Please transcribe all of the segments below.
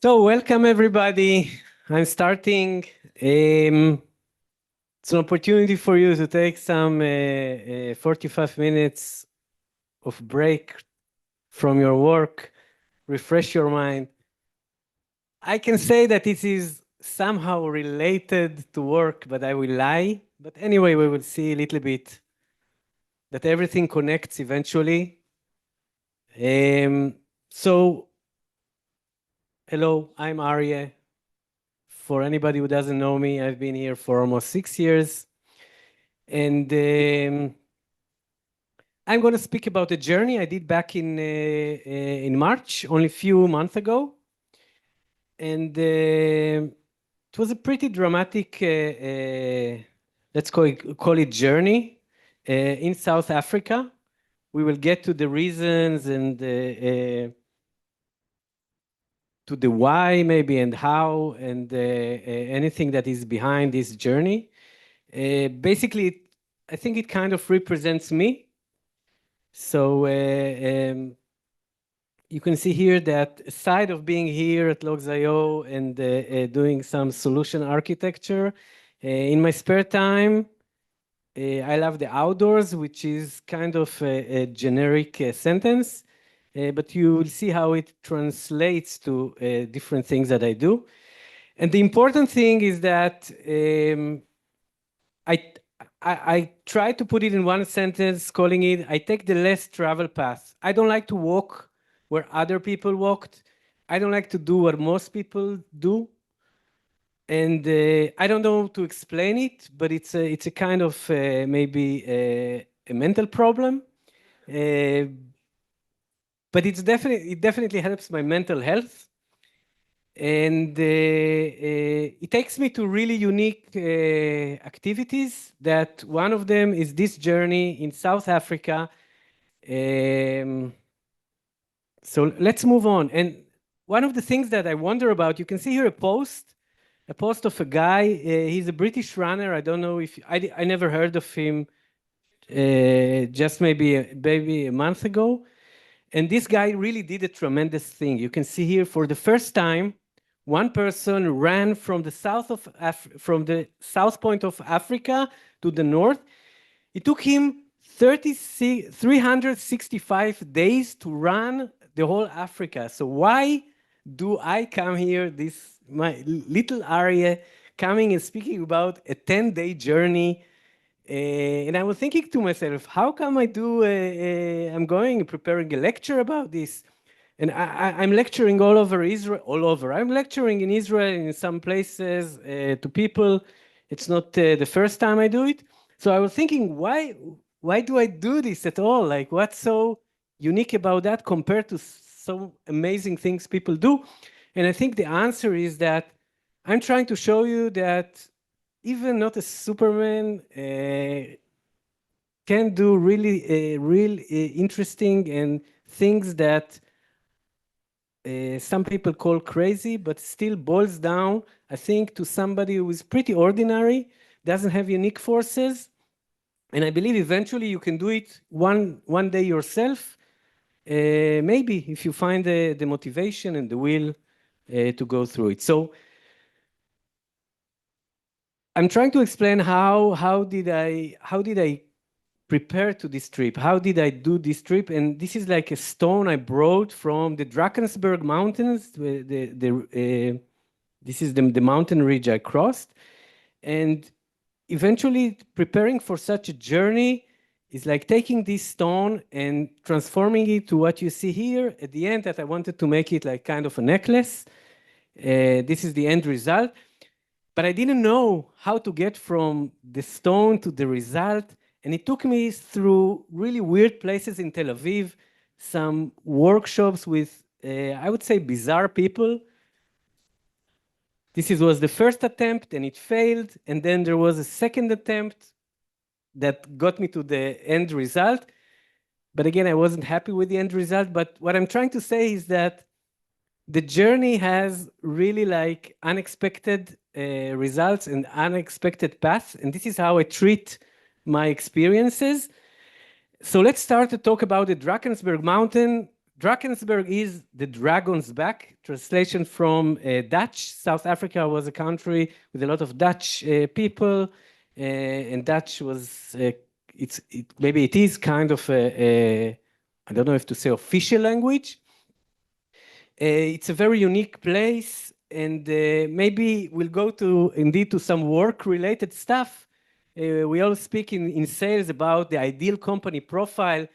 So welcome everybody. I'm starting. It's an opportunity for you to take some 45 minutes of break from your work, refresh your mind. I can say that it is somehow related to work, but I will lie. But anyway, we will see a little bit that everything connects eventually. So, hello, I'm Aryeh. For anybody who doesn't know me, I've been here for almost 6 years. And I'm going to speak about a journey I did back in March, only a few months ago. And it was a pretty dramatic, let's call it journey in South Africa. We will get to the reasons and to the why maybe and how and anything that is behind this journey. Basically, I think it kind of represents me. So you can see here that aside of being here at Logs.io and doing some solution architecture, in my spare time, I love the outdoors, which is kind of a generic sentence, but you will see how it translates to different things that I do. And the important thing is that I try to put it in one sentence, calling it, I take the less travel path. I don't like to walk where other people walked. I don't like to do what most people do. And I don't know to explain it, but it's a kind of maybe a mental problem. But it definitely helps my mental health. And it takes me to really unique activities that one of them is this journey in South Africa. So let's move on. And one of the things that I wonder about, you can see here a post of a guy. He's a British runner. I don't know if, I never heard of him just maybe a month ago. And this guy really did a tremendous thing. You can see here for the first time, one person ran from the south point of Africa to the north. It took him 365 days to run the whole Africa. So why do I come here, my little Aryeh, coming and speaking about a 10-day journey? And I was thinking to myself, how come I'm going and preparing a lecture about this? And I'm lecturing all over Israel, I'm lecturing in Israel, in some places, to people. It's not the first time I do it. So I was thinking, why do I do this at all? Like, what's so unique about that compared to so amazing things people do? And I think the answer is that I'm trying to show you that even not a Superman can do really interesting and things that some people call crazy, but still boils down, I think, to somebody who is pretty ordinary, doesn't have unique forces. And I believe eventually you can do it one day yourself, maybe if you find the motivation and the will to go through it. So I'm trying to explain how did I prepare to this trip? How did I do this trip? And this is like a stone I brought from the Drakensberg mountains. This is the mountain ridge I crossed. And eventually preparing for such a journey is like taking this stone and transforming it to what you see here at the end, that I wanted to make it like kind of a necklace. This is the end result. But I didn't know how to get from the stone to the result. And it took me through really weird places in Tel Aviv, some workshops with, I would say, bizarre people. This was the first attempt and it failed. And then there was a second attempt that got me to the end result. But again, I wasn't happy with the end result. But what I'm trying to say is that the journey has really like unexpected results and unexpected paths. And this is how I treat my experiences. So let's start to talk about the Drakensberg mountain. Drakensberg is the dragon's back, translation from Dutch. South Africa was a country with a lot of Dutch people, and Dutch was, maybe it is kind of I don't know if to say official language. It's a very unique place, and maybe we'll go to indeed to some work-related stuff. We all speak in sales about the ideal company profile.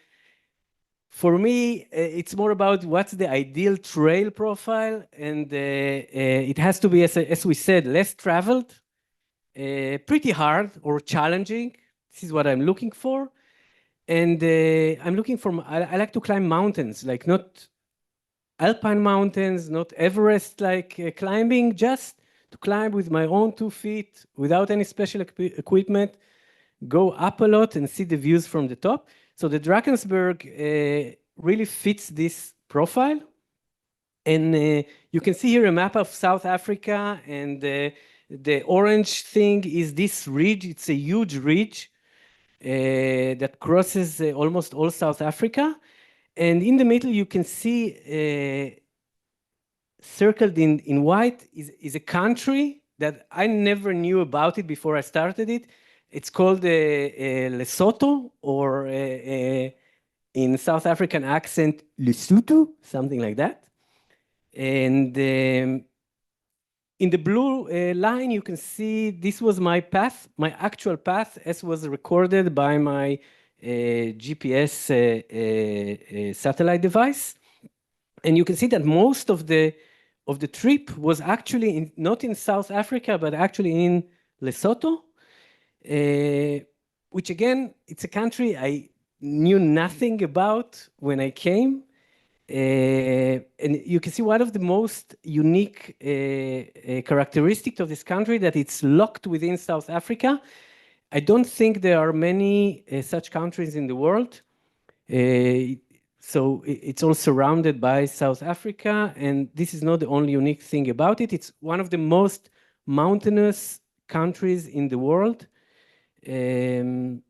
For me, it's more about what's the ideal trail profile, and it has to be, as we said, less traveled, pretty hard or challenging. This is what I'm looking for. And I'm looking for, I like to climb mountains, like not Alpine mountains, not Everest like climbing, just to climb with my own 2 feet without any special equipment, go up a lot and see the views from the top. So the Drakensberg really fits this profile. And you can see here a map of South Africa, and the orange thing is this ridge. It's a huge ridge that crosses almost all South Africa. And in the middle, you can see circled in white is a country that I never knew about it before I started it. It's called Lesotho, or in South African accent, Lesotho, something like that. And in the blue line, you can see this was my path, my actual path, as was recorded by my GPS satellite device. And you can see that most of the trip was actually not in South Africa, but actually in Lesotho, which again, it's a country I knew nothing about when I came. And you can see one of the most unique characteristics of this country, that it's locked within South Africa. I don't think there are many such countries in the world. So it's all surrounded by South Africa, and this is not the only unique thing about it. It's one of the most mountainous countries in the world. And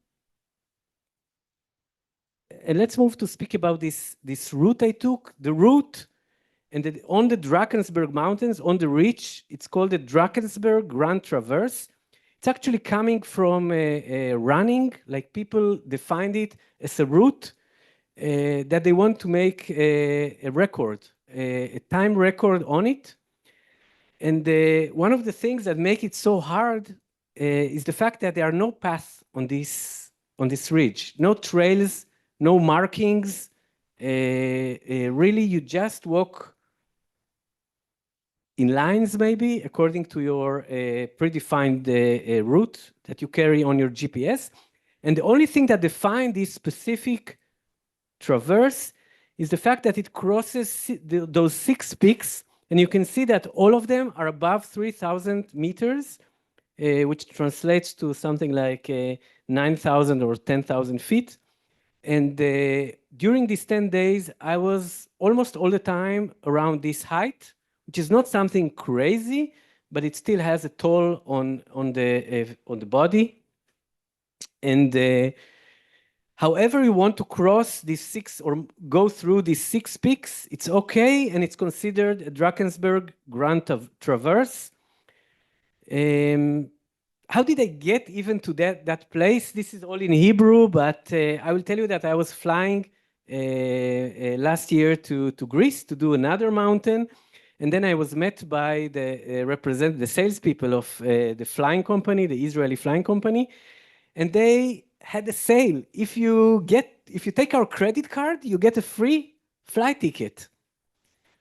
let's move to speak about this route I took. The route, and on the Drakensberg Mountains, on the ridge, it's called the Drakensberg Grand Traverse. It's actually coming from running, like people defined it as a route that they want to make a record, a time record on it. And one of the things that make it so hard is the fact that there are no paths on this ridge, no trails, no markings. Really, you just walk in lines, maybe, according to your predefined route that you carry on your GPS. And the only thing that defines this specific traverse is the fact that it crosses those 6 peaks, and you can see that all of them are above 3,000 meters, which translates to something like 9,000 or 10,000 feet. And during these 10 days, I was almost all the time around this height, which is not something crazy, but it still has a toll on the body. And however you want to cross these 6 or go through these 6 peaks, it's okay, and it's considered a Drakensberg Grand Traverse. How did I get even to that place? This is all in Hebrew, but I will tell you that I was flying last year to Greece to do another mountain, and then I was met by the salespeople of the flying company, the Israeli flying company, and they had a sale. If you take our credit card, you get a free flight ticket.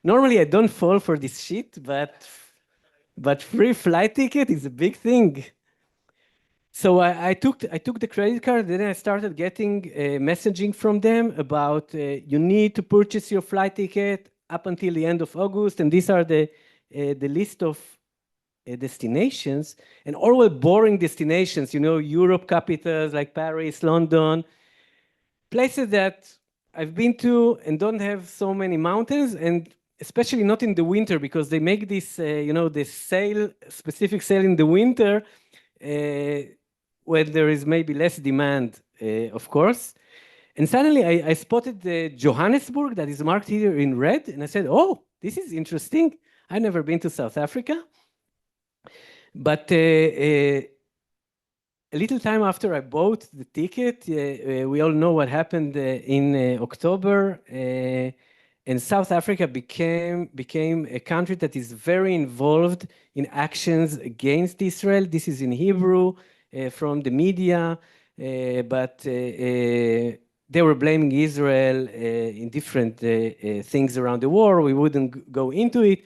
Normally, I don't fall for this shit, but free flight ticket is a big thing. So I took the credit card, then I started getting messaging from them about you need to purchase your flight ticket up until the end of August, and these are the list of destinations, and all were boring destinations, Europe capitals like Paris, London, places that I've been to and don't have so many mountains, and especially not in the winter, because they make this, this specific sale in the winter, when there is maybe less demand, of course. And suddenly I spotted Johannesburg that is marked here in red. And I said, oh, this is interesting. I've never been to South Africa. But a little time after I bought the ticket, we all know what happened in October. And South Africa became a country that is very involved in actions against Israel. This is in Hebrew from the media, but they were blaming Israel in different things around the war. We wouldn't go into it.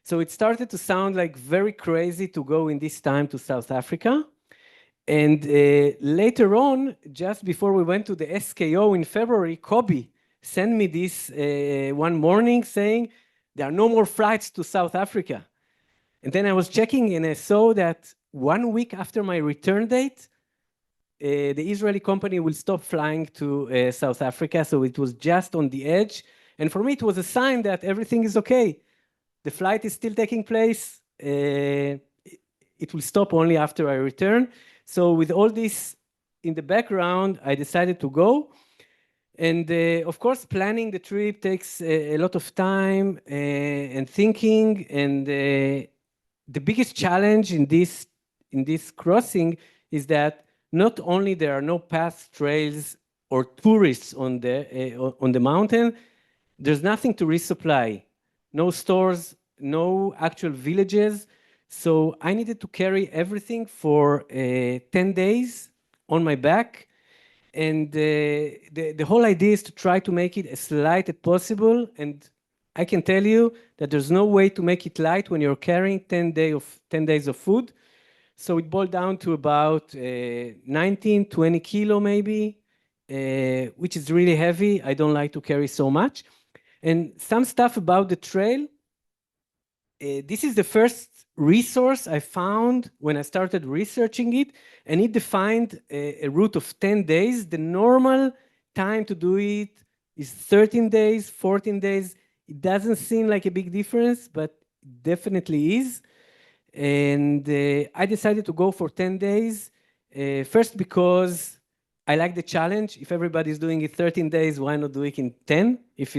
So it started to sound like very crazy to go in this time to South Africa. And later on, just before we went to the SKO in February, Kobe sent me this one morning saying, there are no more flights to South Africa. And then I was checking and I saw that 1 week after my return date, the Israeli company will stop flying to South Africa. So it was just on the edge. And for me, it was a sign that everything is okay. The flight is still taking place. It will stop only after I return. So with all this in the background, I decided to go. And of course, planning the trip takes a lot of time and thinking. And the biggest challenge in this crossing is that not only there are no paths, trails, or tourists on the mountain, there's nothing to resupply. No stores, no actual villages. So I needed to carry everything for 10 days on my back. And the whole idea is to try to make it as light as possible. And I can tell you that there's no way to make it light when you're carrying 10 days of food. So it boiled down to about 19, 20 kilo maybe, which is really heavy. I don't like to carry so much. And some stuff about the trail. This is the first resource I found when I started researching it, and it defined a route of 10 days. The normal time to do it is 13 days, 14 days. It doesn't seem like a big difference, but definitely is. And I decided to go for 10 days, first because I like the challenge. If everybody's doing it 13 days, why not do it in 10 if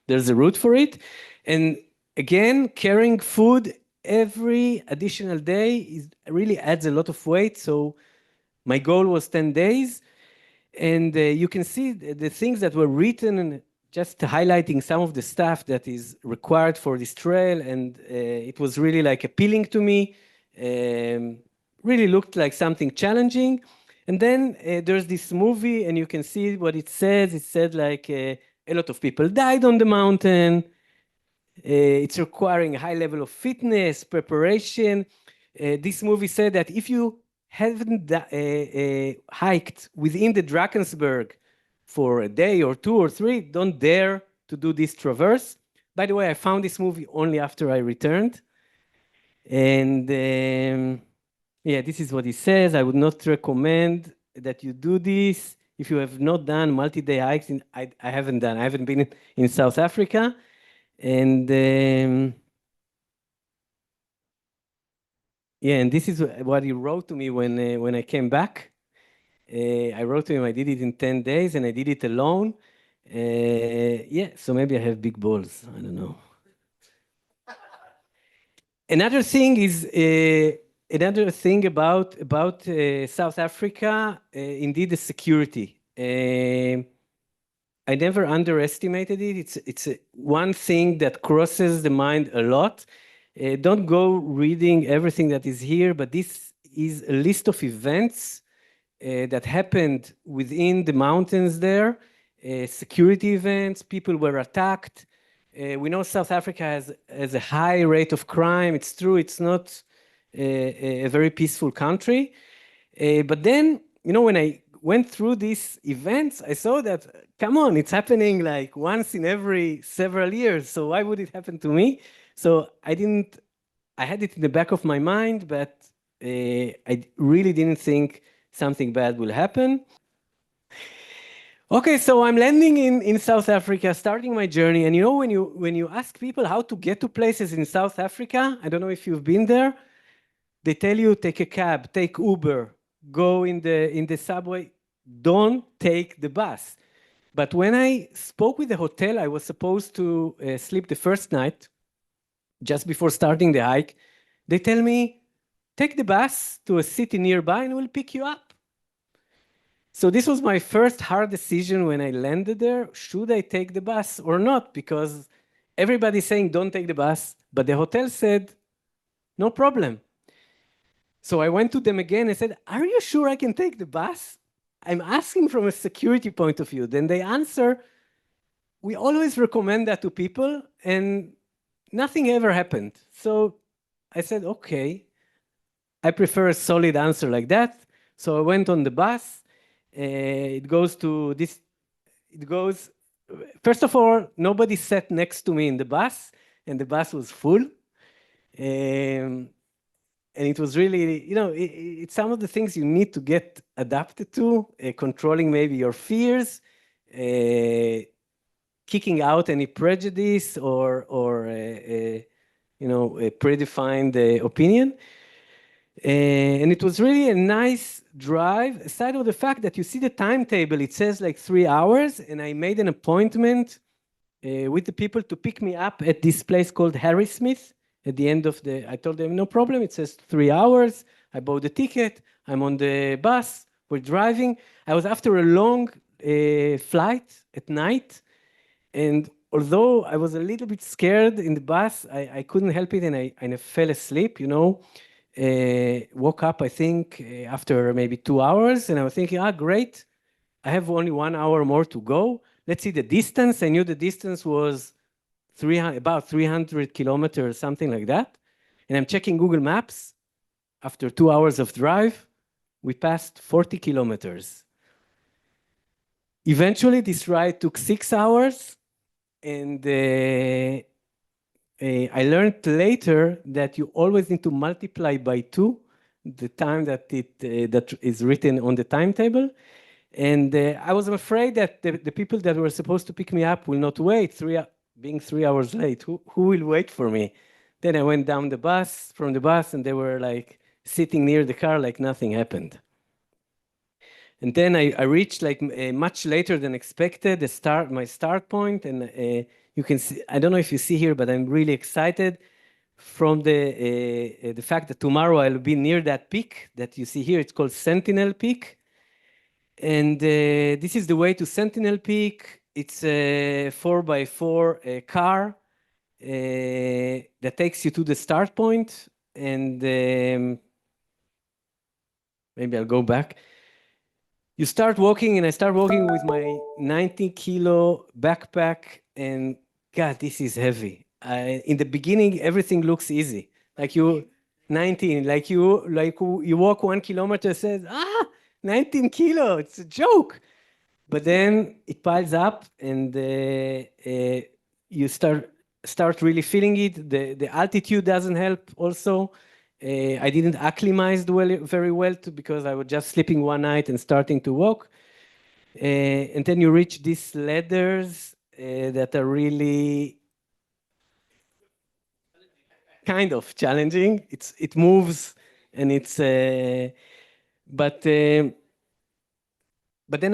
there's a route for it? And again, carrying food every additional day really adds a lot of weight. So my goal was 10 days. And you can see the things that were written and just highlighting some of the stuff that is required for this trail. And it was really like appealing to me. Really looked like something challenging. And then there's this movie and you can see what it says. It said like a lot of people died on the mountain. It's requiring a high level of fitness, preparation. This movie said that if you haven't hiked within the Drakensberg for a day or 2 or 3, don't dare to do this traverse. By the way, I found this movie only after I returned. And yeah, this is what he says. I would not recommend that you do this if you have not done multi-day hikes. I haven't done. I haven't been in South Africa. And yeah, and this is what he wrote to me when I came back. I wrote to him, I did it in 10 days and I did it alone. Yeah, so maybe I have big balls. I don't know. Another thing is about South Africa, indeed the security. I never underestimated it. It's one thing that crosses the mind a lot. Don't go reading everything that is here, but this is a list of events that happened within the mountains there. Security events, people were attacked. We know South Africa has a high rate of crime. It's true, it's not a very peaceful country. But then, you know, when I went through these events, I saw that, come on, it's happening like once in every several years. So why would it happen to me? So I had it in the back of my mind, but I really didn't think something bad will happen. Okay, so I'm landing in South Africa, starting my journey. And you know, when you ask people how to get to places in South Africa, I don't know if you've been there, they tell you take a cab, take Uber, go in the subway. don't take the bus. But when I spoke with the hotel, I was supposed to sleep the first night, just before starting the hike. They tell me, take the bus to a city nearby and we'll pick you up. So this was my first hard decision when I landed there. Should I take the bus or not? Because everybody's saying don't take the bus, but the hotel said, no problem. So I went to them again and said, are you sure I can take the bus? I'm asking from a security point of view. Then they answer, we always recommend that to people, and nothing ever happened. So I said, okay, I prefer a solid answer like that. So I went on the bus. It goes to this, it goes, first of all, nobody sat next to me in the bus, and the bus was full. And it was really, it's some of the things you need to get adapted to, controlling maybe your fears, kicking out any prejudice or a predefined opinion. And it was really a nice drive, aside of the fact that you see the timetable, it says like 3 hours, and I made an appointment with the people to pick me up at this place called Harrismith. At the end of I told them, no problem, it says 3 hours. I bought the ticket, I'm on the bus, we're driving. I was after a long flight at night, and although I was a little bit scared in the bus, I couldn't help it, and I fell asleep, woke up, I think, after maybe 2 hours, and I was thinking, great, I have only 1 hour more to go. Let's see the distance. I knew the distance was about 300 kilometers, something like that. And I'm checking Google Maps. After 2 hours of drive, we passed 40 kilometers. Eventually, this ride took 6 hours. And I learned later that you always need to multiply by 2 the time that that is written on the timetable. And I was afraid that the people that were supposed to pick me up will not wait, being 3 hours late. Who will wait for me? Then I went down from the bus, and they were like sitting near the car like nothing happened. And then I reached like much later than expected, my start point, and you can see, I don't know if you see here, but I'm really excited from the fact that tomorrow I'll be near that peak that you see here. It's called Sentinel Peak. And this is the way to Sentinel Peak. It's a 4x4 car that takes you to the start point. And maybe I'll go back. You start walking, and I start walking with my 90-kilo backpack, and God, this is heavy. In the beginning, everything looks easy. Like 19, like you walk 1 kilometer, says, 19 kilo, it's a joke. But then it piles up, and you start really feeling it. The altitude doesn't help also. I didn't acclimatize very well because I was just sleeping one night and starting to walk. And then you reach these ladders that are really kind of challenging. It moves, and it's but then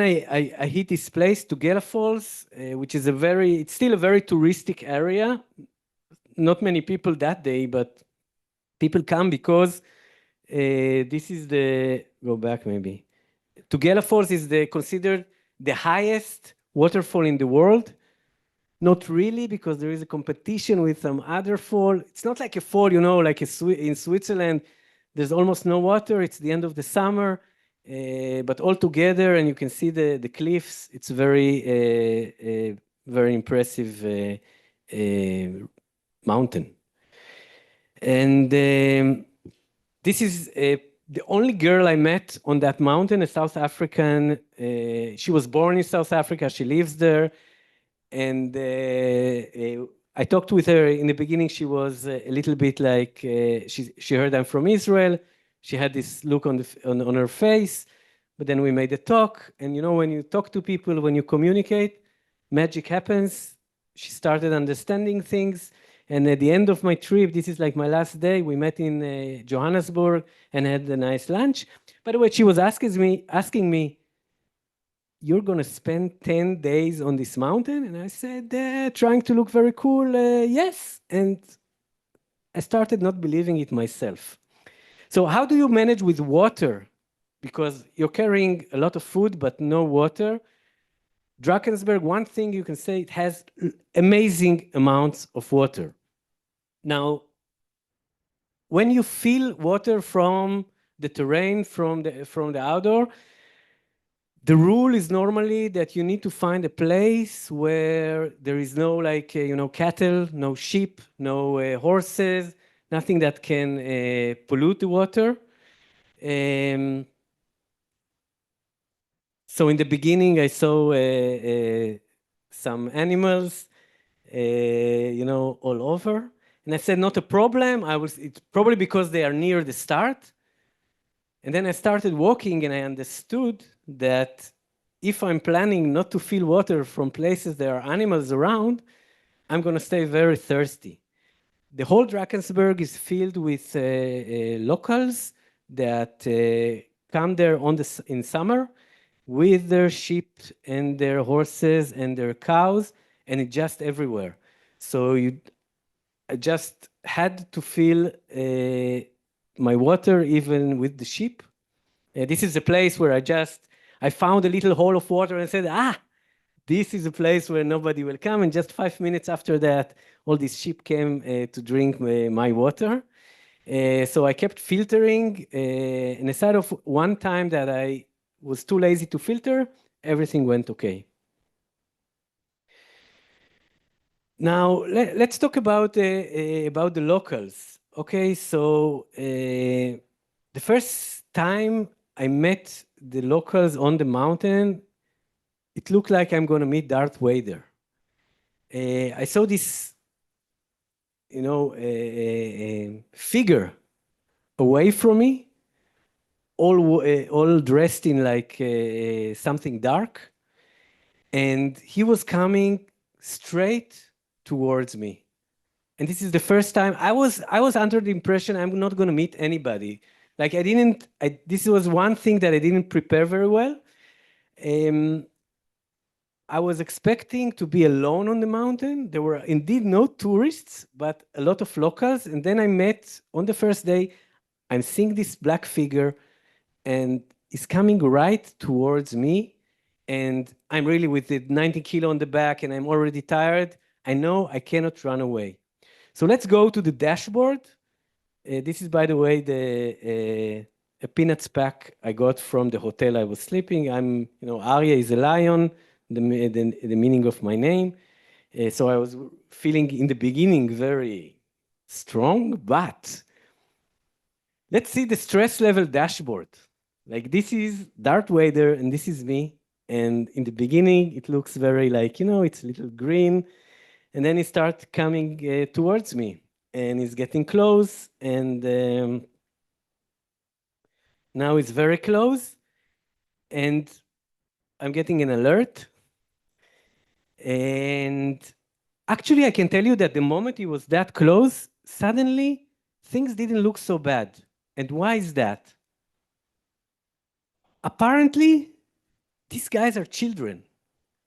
I hit this place, Tugela Falls, which is it's still a very touristic area. Not many people that day, but people come because this is go back maybe. Tugela Falls is considered the highest waterfall in the world. Not really, because there is a competition with some other fall. It's not like a fall, like in Switzerland, there's almost no water. It's the end of the summer, but all together, and you can see the cliffs. It's very impressive mountain. And this is the only girl I met on that mountain, a South African. She was born in South Africa. She lives there. And I talked with her in the beginning. She was a little bit like, she heard I'm from Israel. She had this look on her face, but then we made a talk. And when you talk to people, when you communicate, magic happens. She started understanding things. And at the end of my trip, this is like my last day, we met in Johannesburg and had a nice lunch. By the way, she was asking me, you're going to spend 10 days on this mountain? And I said, trying to look very cool, yes. And I started not believing it myself. So how do you manage with water? Because you're carrying a lot of food, but no water. Drakensberg, one thing you can say, it has amazing amounts of water. Now, when you feel water from the terrain, from the outdoor, the rule is normally that you need to find a place where there is no cattle, no sheep, no horses, nothing that can pollute the water. So in the beginning, I saw some animals, all over. And I said, not a problem. It's probably because they are near the start. And then I started walking and I understood that if I'm planning not to feel water from places there are animals around, I'm going to stay very thirsty. The whole Drakensberg is filled with locals that come there in summer with their sheep and their horses and their cows, and it's just everywhere. So I just had to fill my water even with the sheep. This is a place where I found a little hole of water and said, this is a place where nobody will come. And just 5 minutes after that, all these sheep came to drink my water. So I kept filtering. And aside of one time that I was too lazy to filter, everything went okay. Now, let's talk about the locals. Okay, so the first time I met the locals on the mountain, it looked like I'm going to meet Darth Vader. I saw this, figure away from me, all dressed in like something dark, and he was coming straight towards me. And this is the first time I was under the impression I'm not going to meet anybody. Like this was one thing that I didn't prepare very well. I was expecting to be alone on the mountain. There were indeed no tourists, but a lot of locals. And then I met on the first day, I'm seeing this black figure and he's coming right towards me. And I'm really with the 90 kilo on the back and I'm already tired. I know I cannot run away. So let's go to the dashboard. This is, by the way, a peanuts pack I got from the hotel I was sleeping. Arya is a lion, the meaning of my name. So I was feeling in the beginning very strong, but let's see the stress level dashboard. Like this is Darth Vader and this is me. And in the beginning, it looks very like, it's a little green. And then he starts coming towards me and he's getting close. And now it's very close. And I'm getting an alert. And actually, I can tell you that the moment he was that close, suddenly things didn't look so bad. And why is that? Apparently, these guys are children.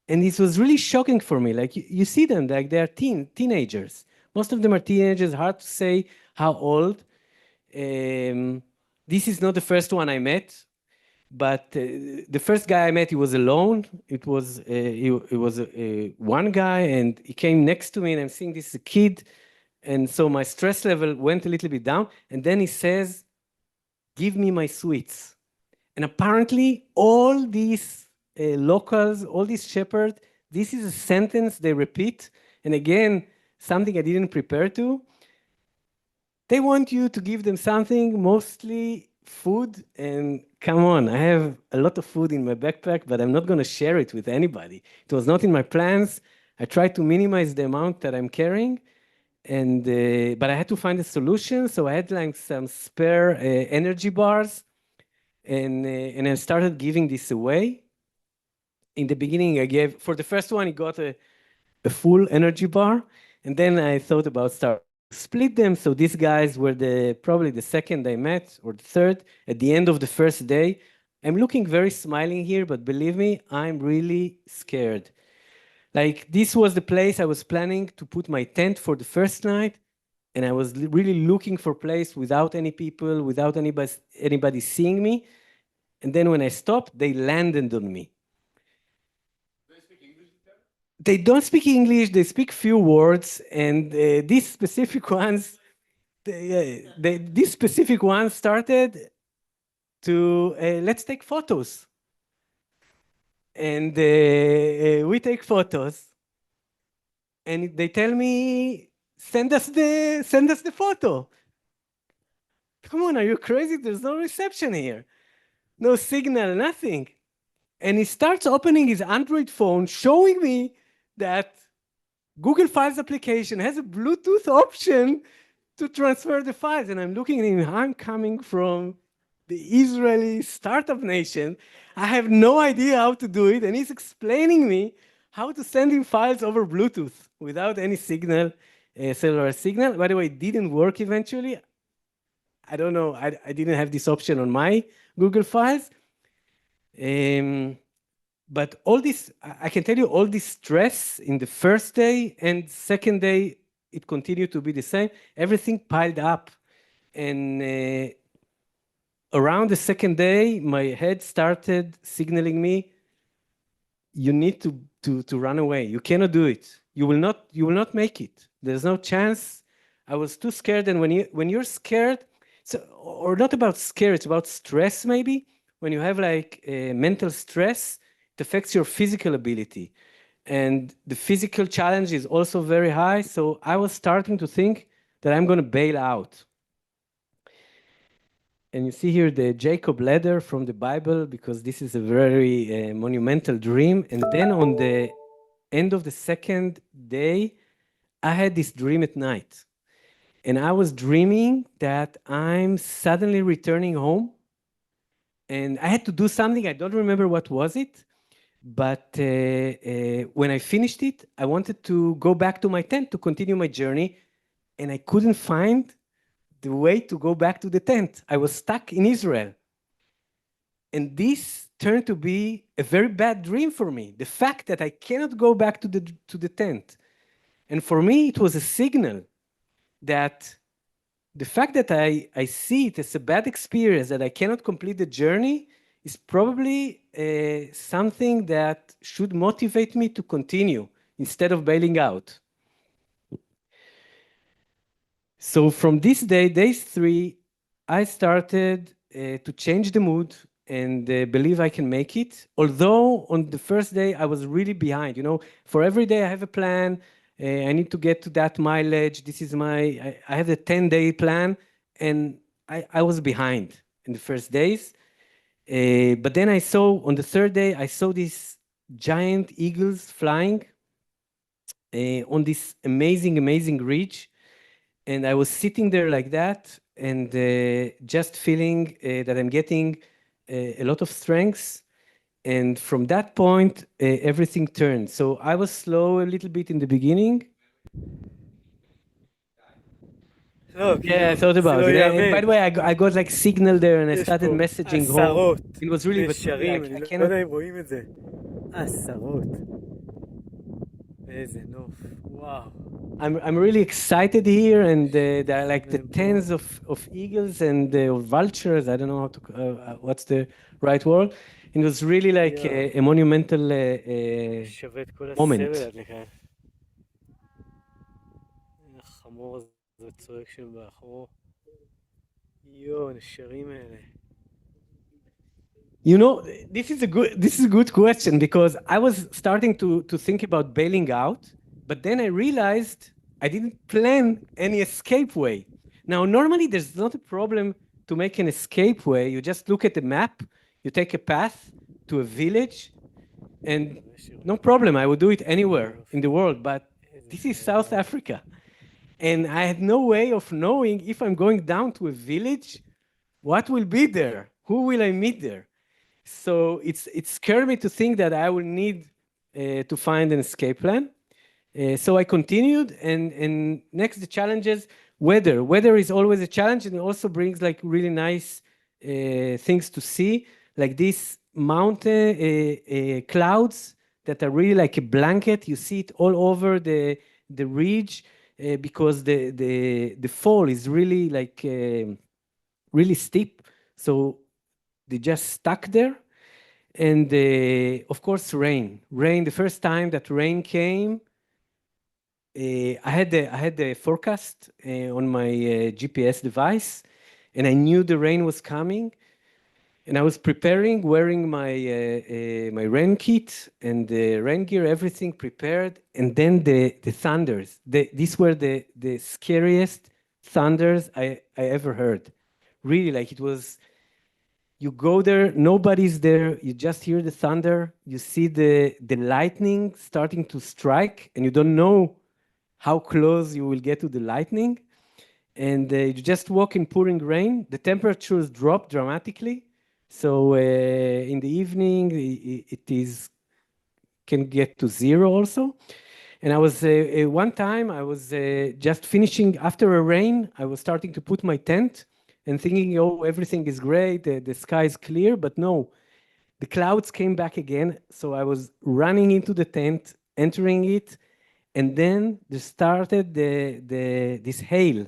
And this was really shocking for me. Like you see them, like they are teenagers. Most of them are teenagers, hard to say how old. This is not the first one I met, but the first guy I met, he was alone. It was one guy, and he came next to me, and I'm seeing this kid, and so my stress level went a little bit down. And then he says, "Give me my sweets." And apparently, all these locals, all these shepherds, this is a sentence they repeat. And again, something I didn't prepare to. They want you to give them something, mostly food. And come on, I have a lot of food in my backpack, but I'm not going to share it with anybody. It was not in my plans. I tried to minimize the amount that I'm carrying. And but I had to find a solution. So I had like some spare energy bars. And I started giving this away. In the beginning, I gave, for the first one, he got a full energy bar. And then I thought about starting to split them. So these guys were probably the second I met, or the third. At the end of the first day, I'm looking very smiling here, but believe me, I'm really scared. Like this was the place I was planning to put my tent for the first night, and I was really looking for a place without any people, without anybody seeing me. And then when I stopped, they landed on me. They don't speak English. They speak few words, and these specific ones, these specific ones started to let's take photos, and we take photos, and they tell me send us the photo. Come on, are you crazy? There's no reception here, no signal, nothing. And he starts opening his Android phone, showing me that Google Files application has a Bluetooth option to transfer the files. And I'm looking at him, I'm coming from the Israeli startup nation. I have no idea how to do it. And he's explaining me how to send him files over Bluetooth without any signal, cellular signal. By the way, it didn't work eventually. I don't know. I didn't have this option on my Google Files. But all this, I can tell you, all this stress in the first day and second day, it continued to be the same. Everything piled up. And around the second day, my head started signaling me, you need to run away. You cannot do it. You will not make it. There's no chance. I was too scared. And when you're scared, so, or not about scare, it's about stress maybe. When you have like mental stress, it affects your physical ability. And the physical challenge is also very high. So I was starting to think that I'm going to bail out. And you see here the Jacob ladder from the Bible, because this is a very monumental dream. And then on the end of the second day, I had this dream at night. And I was dreaming that I'm suddenly returning home. And I had to do something, I don't remember what was it. But when I finished it, I wanted to go back to my tent to continue my journey. And I couldn't find the way to go back to the tent. I was stuck in Israel. And this turned to be a very bad dream for me. The fact that I cannot go back to the tent. And for me, it was a signal that the fact that I see it as a bad experience, that I cannot complete the journey, is probably something that should motivate me to continue instead of bailing out. So from this day, day 3, I started to change the mood and believe I can make it. Although on the first day, I was really behind. You know, for every day I have a plan. I need to get to that mileage. This is I have a 10-day plan, and I was behind in the first days. But then I saw, on the third day, I saw these giant eagles flying on this amazing, amazing ridge. And I was sitting there like that, and just feeling that I'm getting a lot of strength. And from that point, everything turned. So I was slow a little bit in the beginning. לא, Yeah, I כאילו, thought זה about לא it. And by ייאמן. the way, I got like signal there, and I יש started פה messaging home. עשרות It was really, but really, נשרים, I אני לא cannot. יודע אם רואים את זה. עשרות. איזה נוף, וואו. I'm really excited here, and there are like the tens of eagles and of vultures. I don't know how to what's the right word. It was really like a monumental שווה את כל moment. הסבל עד לכאן. החמור הזה צועק שם באחורו. יואו, הנשרים האלה. You know, this is a good question, because I was starting to think about bailing out, but then I realized I didn't plan any escape way. Now, normally there's not a problem to make an escape way. You just look at the map, you take a path to a village, and no problem, I would do it anywhere in the world. But this is South Africa, and I had no way of knowing if I'm going down to a village, what will be there? Who will I meet there? So it scared me to think that I will need to find an escape plan. So I continued, and next the challenges, weather is always a challenge, and it also brings like really nice things to see. like these mountain clouds that are really like a blanket. You see it all over the ridge because the fall is really like really steep. So they just stuck there. And of course, rain. Rain, the first time that rain came, I had the forecast on my GPS device, and I knew the rain was coming. And I was preparing, wearing my rain kit and the rain gear, everything prepared. And then the thunders. These were the scariest thunders I ever heard. Really, like it was. You go there, nobody's there. You just hear the thunder. You see the lightning starting to strike, and you don't know how close you will get to the lightning. And you just walk in pouring rain. The temperatures drop dramatically. So in the evening, it is can get to zero also. And I was one time I was just finishing after a rain. I was starting to put my tent and thinking, oh, everything is great. The sky is clear, but no, the clouds came back again. So I was running into the tent, entering it, and then there started this hail,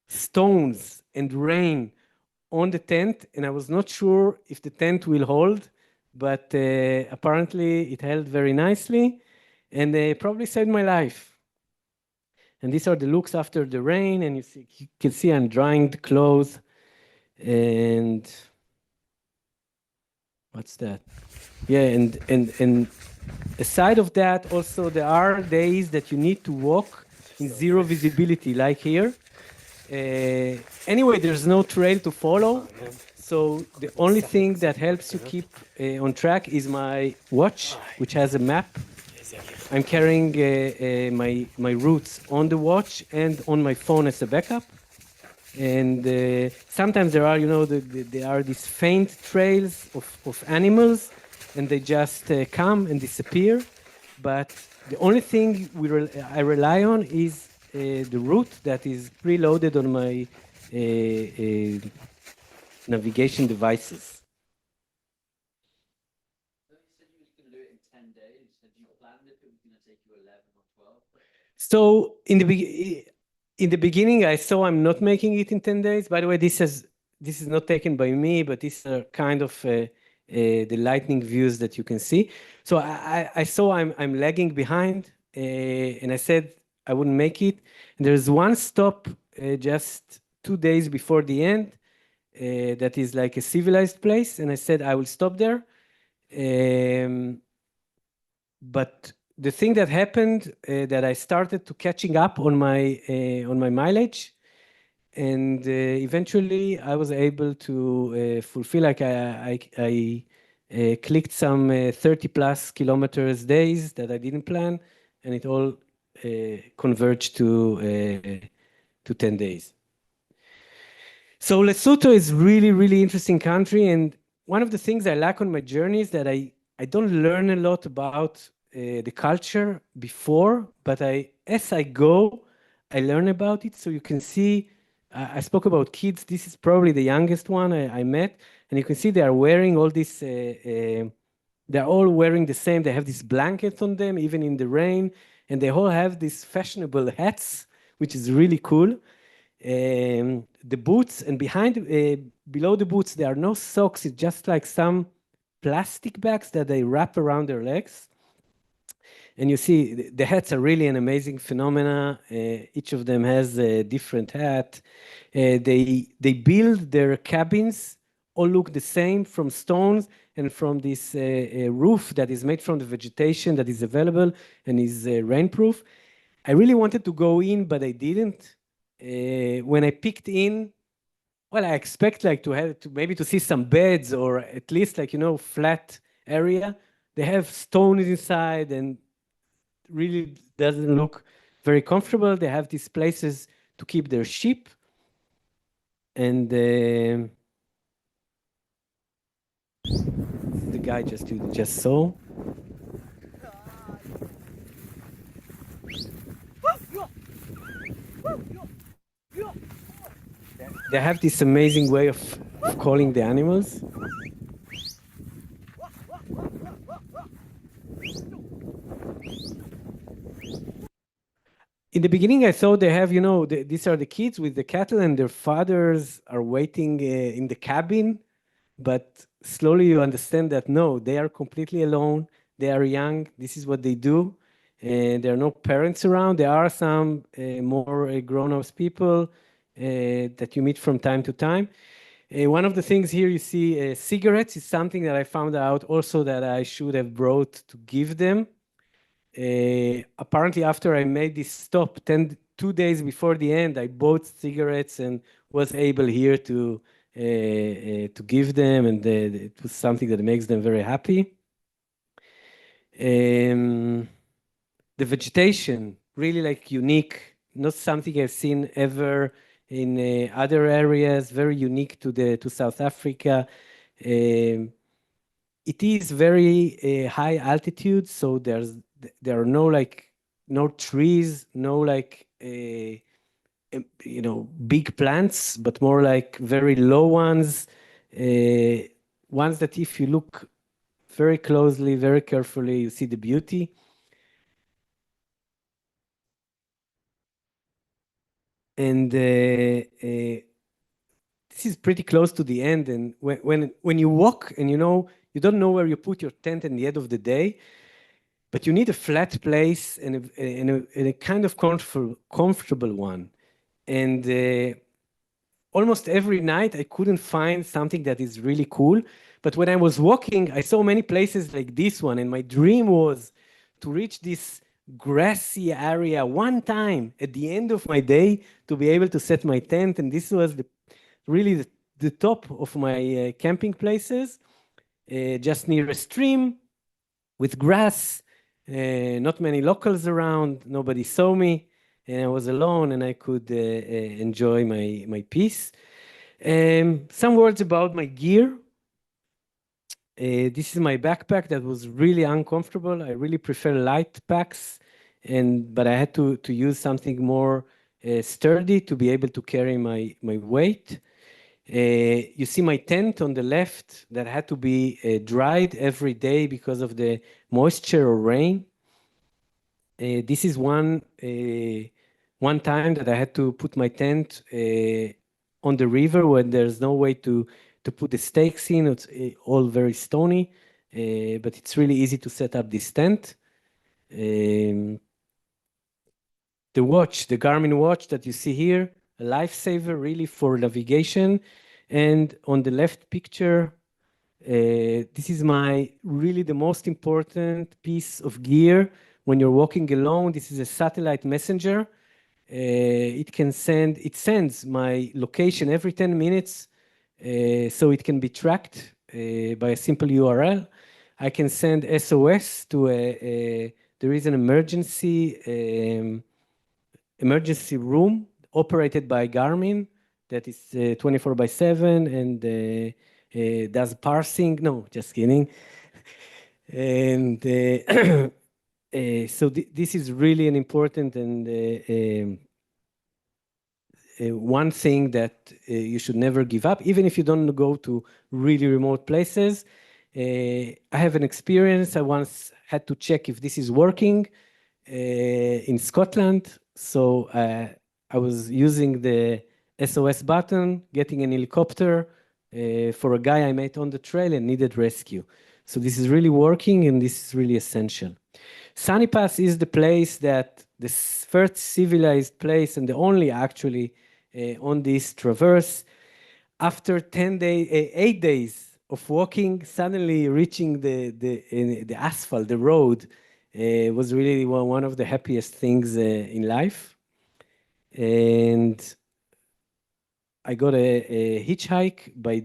stones and rain on the tent, and I was not sure if the tent will hold, but apparently it held very nicely, and probably saved my life. And these are the looks after the rain, and you can see I'm drying the clothes, and what's that? Yeah, and aside of that, also there are days that you need to walk in zero visibility, like here. Anyway, there's no trail to follow. So the only thing that helps you keep on track is my watch, which has a map. I'm carrying my routes on the watch and on my phone as a backup. And sometimes there are, there are these faint trails of animals, and they just come and disappear. But the only thing I rely on is the route that is preloaded on my navigation devices. You said you was going to do it in 10 days. Had you planned if it was going to take you 11 or 12? So in the beginning, I saw I'm not making it in 10 days. By the way, this is not taken by me, but these are kind of the lightning views that you can see. So I saw I'm lagging behind, and I said I wouldn't make it. And there's one stop just 2 days before the end that is like a civilized place, and I said I will stop there. But the thing that happened that I started to catching up on my mileage, and eventually I was able to fulfill, like I clicked some 30 plus kilometers days that I didn't plan, and it all converged to 10 days. So Lesotho is really, really interesting country, and one of the things I like on my journey is that I don't learn a lot about the culture before, but as I go, I learn about it. So you can see, I spoke about kids. This is probably the youngest one I met, and you can see they are wearing all this. They're all wearing the same. They have this blanket on them, even in the rain, and they all have these fashionable hats, which is really cool. The boots, and below the boots, there are no socks. It's just like some plastic bags that they wrap around their legs. And you see, the hats are really an amazing phenomena. Each of them has a different hat. They build their cabins, all look the same, from stones and from this roof that is made from the vegetation that is available and is rainproof. I really wanted to go in, but I didn't. When I picked in, well, I expect like to maybe to see some beds or at least like, flat area. They have stones inside and really doesn't look very comfortable. They have these places to keep their sheep. And the guy just saw. They have this amazing way of calling the animals. In the beginning, I thought they have, these are the kids with the cattle and their fathers are waiting in the cabin. But slowly you understand that no, they are completely alone. They are young. This is what they do. And there are no parents around. There are some more grown-ups people that you meet from time to time. One of the things here you see cigarettes is something that I found out also that I should have brought to give them. Apparently, after I made this stop 2 days before the end, I bought cigarettes and was able here to give them, and it was something that makes them very happy. The vegetation really like unique, not something I've seen ever in other areas. Very unique to South Africa. It is very high altitude, so there are no trees, no big plants, but more like very low ones, ones that if you look very closely, very carefully, you see the beauty. And this is pretty close to the end. And when you walk and you don't know where you put your tent at the end of the day, but you need a flat place and a kind of comfortable one. And almost every night I couldn't find something that is really cool. But when I was walking, I saw many places like this one, and my dream was to reach this grassy area one time at the end of my day to be able to set my tent. And this was really the top of my camping places, just near a stream with grass, not many locals around, nobody saw me, and I was alone and I could enjoy my peace. Some words about my gear. This is my backpack that was really uncomfortable. I really prefer light packs, but I had to use something more sturdy to be able to carry my weight. You see my tent on the left that had to be dried every day because of the moisture or rain. This is one time that I had to put my tent on the river when there's no way to put the stakes in. It's all very stony, but it's really easy to set up this tent. The watch, the Garmin watch that you see here, a lifesaver really for navigation. And on the left picture, this is really the most important piece of gear when you're walking alone. This is a satellite messenger. It sends my location every 10 minutes, so it can be tracked by a simple URL. I can send SOS there is an emergency room operated by Garmin that is 24/7 and does parsing. No, just kidding. And so this is really an important and one thing that you should never give up, even if you don't go to really remote places. I have an experience. I once had to check if this is working in Scotland. So I was using the SOS button, getting an helicopter for a guy I met on the trail and needed rescue. So this is really working, and this is really essential. Sunny Pass is the place the first civilized place and the only actually on this traverse. After 8 days of walking, suddenly reaching the asphalt, the road, was really one of the happiest things in life. And I got a hitchhike by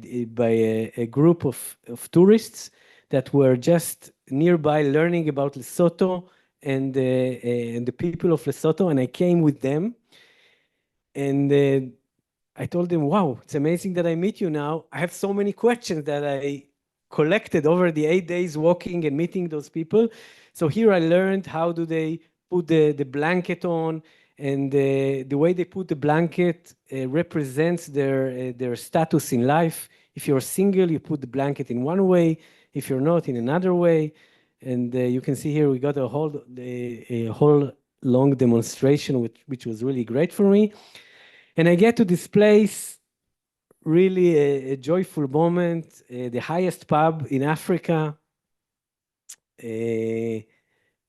a group of tourists that were just nearby learning about Lesotho and the people of Lesotho, and I came with them. And I told them, wow, it's amazing that I meet you now. I have so many questions that I collected over the 8 days walking and meeting those people. So here I learned how do they put the blanket on, and the way they put the blanket represents their status in life. If you're single, you put the blanket in one way. If you're not, in another way. And you can see here we got a whole long demonstration, which was really great for me. And I get to this place, really a joyful moment, the highest pub in Africa.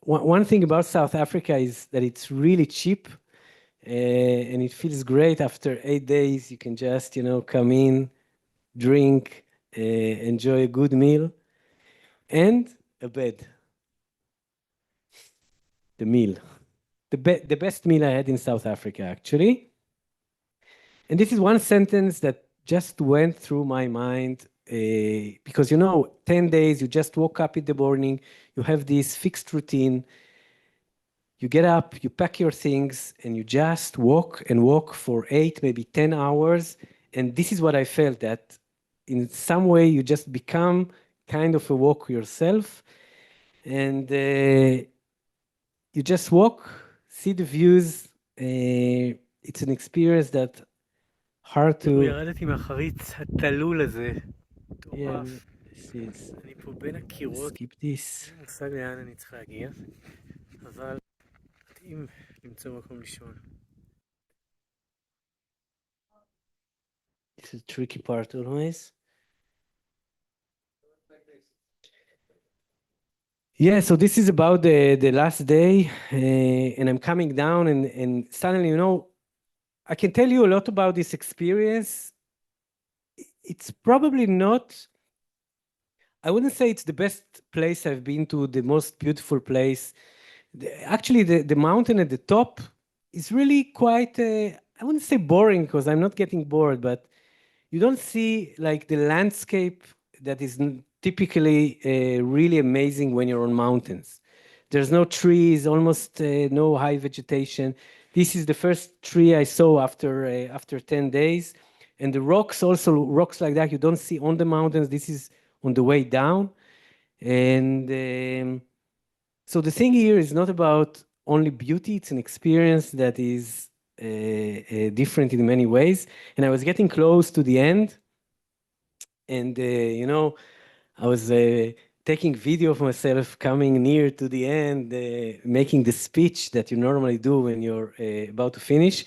One thing about South Africa is that it's really cheap, and it feels great after 8 days. You can just, come in, drink, enjoy a good meal, and a bed. The meal. The best meal I had in South Africa, actually. And this is one sentence that just went through my mind because 10 days, you just woke up in the morning, you have this fixed routine, you get up, you pack your things, and you just walk and walk for 8, maybe 10 hours. And this is what I felt, that in some way you just become kind of a walk yourself. And you just walk, see the views. It's an experience that hard to... ירדתי מהחריץ התלול הזה. Yeah, מטורף. this is... אני פה בין הקירות. Skip this. אין לי מושג לאן אני צריך להגיע. אבל מתאים למצוא מקום לישון. This is a tricky part always. Yeah, so this is about the last day, and I'm coming down, and suddenly, I can tell you a lot about this experience. It's probably not, I wouldn't say it's the best place I've been to, the most beautiful place. Actually, the mountain at the top is really quite, I wouldn't say boring, because I'm not getting bored, but you don't see like the landscape that is typically really amazing when you're on mountains. There's no trees, almost no high vegetation. This is the first tree I saw after 10 days. And the rocks, also rocks like that, you don't see on the mountains. This is on the way down. And so the thing here is not about only beauty, it's an experience that is different in many ways. And I was getting close to the end, and I was taking video of myself coming near to the end, making the speech that you normally do when you're about to finish.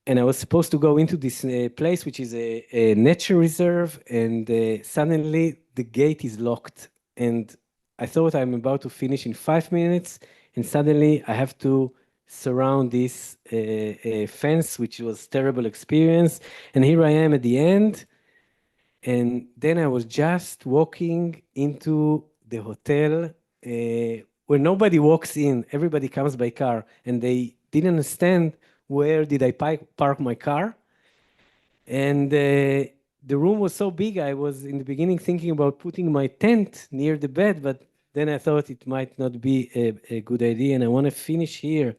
And I was supposed to go into this place, which is a nature reserve, and suddenly the gate is locked. And I thought I'm about to finish in 5 minutes, and suddenly I have to surround this fence, which was terrible experience. And here I am at the end. And then I was just walking into the hotel where nobody walks in, everybody comes by car, and they didn't understand where did I park my car. And the room was so big, I was in the beginning thinking about putting my tent near the bed, but then I thought it might not be a good idea, and I want to finish here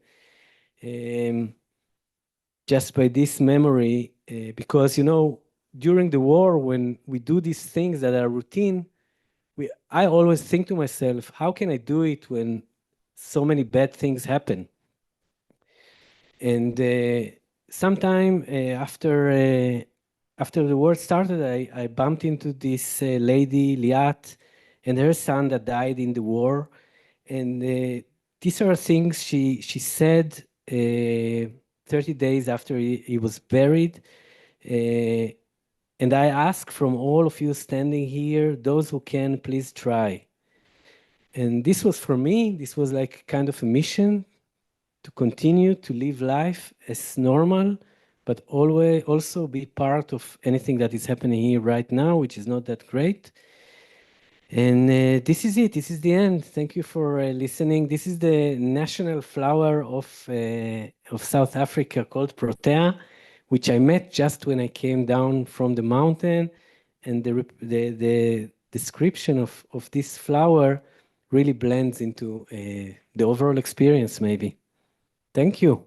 just by this memory, because, during the war, when we do these things that are routine, I always think to myself, how can I do it when so many bad things happen? And sometime after the war started, I bumped into this lady, Liat, and her son that died in the war. And these are things she said 30 days after he was buried. And I ask from all of you standing here, those who can, please try. And this was for me, this was like kind of a mission to continue to live life as normal, but always also be part of anything that is happening here right now, which is not that great. And this is it. This is the end. Thank you for listening. This is the national flower of South Africa called Protea, which I met just when I came down from the mountain. And the description of this flower really blends into the overall experience, maybe. Thank you.